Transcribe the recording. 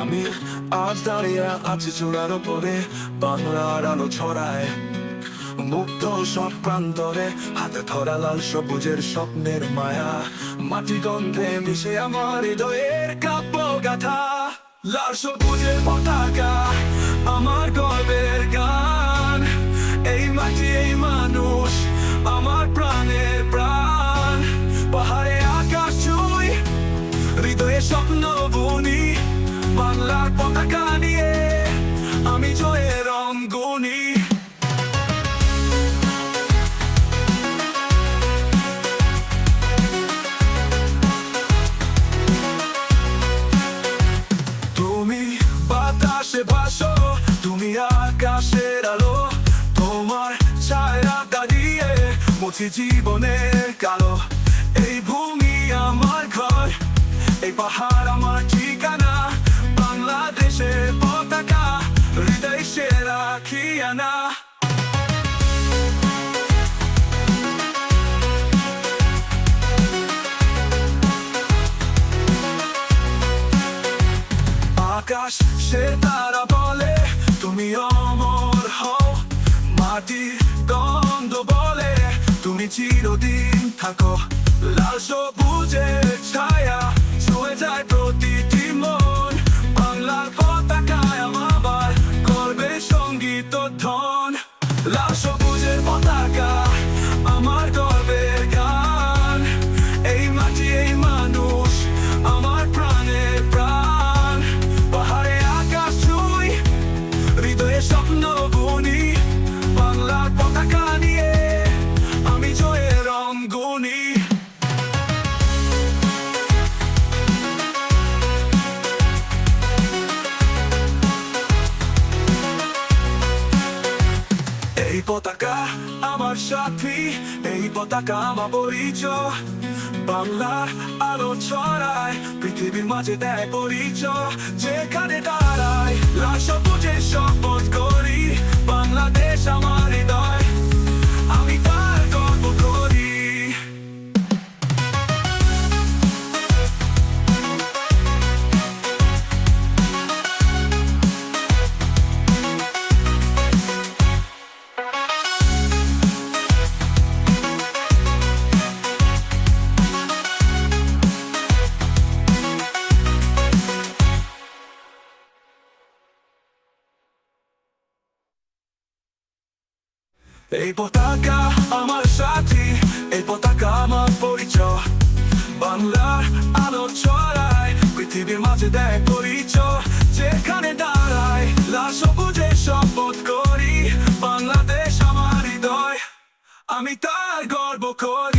আমি আজ দাঁড়িয়ে আছি চূড়ার ওপরে, বাংলার আলো ছড়ায় মুক্ত সব প্রান্তরে, হাতে ধরা লাল সবুজের স্বপ্নের মায়া, মাটি গন্ধে মিশে আমার হৃদয়ের কাব্য গাথা। লাল সবুজের পতাকা আমার গর্বের গান, এই মাটি এই মানুষ আমার প্রাণের প্রাণ। পাহাড়ে আকাশ ছুঁই, হৃদয়ে স্বপ্ন বুনি, বাংলার পতাকা নিয়ে আমি জয়ের রং গুনি। তুমি বাতাসে ভাসো, তুমি আকাশের আলো, তোমার ছায়া দাঁড়িয়ে মুছি জীবনের কালো। এই ভূমি আমার ঘর, এই পাহাড় আমার ঠিকানা, বাংলাদেশের পতাকা হৃদয়ে সে রাখি আনা। আকাশ সে তারা বলে তুমি অমর হও, মাটির গন্ধ বলে তুমি চিরদিন থাকো। লাল সবুজের ছায়া ছুঁয়ে যায় প্রতিটি মন, বাংলার পতাকায় আমার গর্বের সঙ্গীত ধন। লাল সবুজের পতাকা আমার গর্বের গান, এই মাটি এই মানুষ আমার প্রাণের প্রাণ। পাহাড়ে আকাশ ছুঁই, হৃদয়ে স্বপ্ন বুনি, বাংলার পতাকা নিয়ে আমি জয়ের রং গুনি। এই পতাকা আমার সাথী, এই পতাকা আমার পরিচয়, বাংলার আলো ছড়ায় পৃথিবীর মাঝে দেয় পরিচয়। যেখানে দাঁড়ায় লাল সবুজের শপথ করি, বাংলাদেশ আমার হৃদয় আমি তার গর্ব করি। এই পতাকা আমার সাথী, এই পতাকা আমার পরিচয়, বাংলার আলো ছড়ায় পৃথিবীর মাঝে দেয় পরিচয়। যেখানে দাঁড়ায় লাল সবুজের শপথ করি, বাংলাদেশ আমার হৃদয় আমি তার গর্ব করি।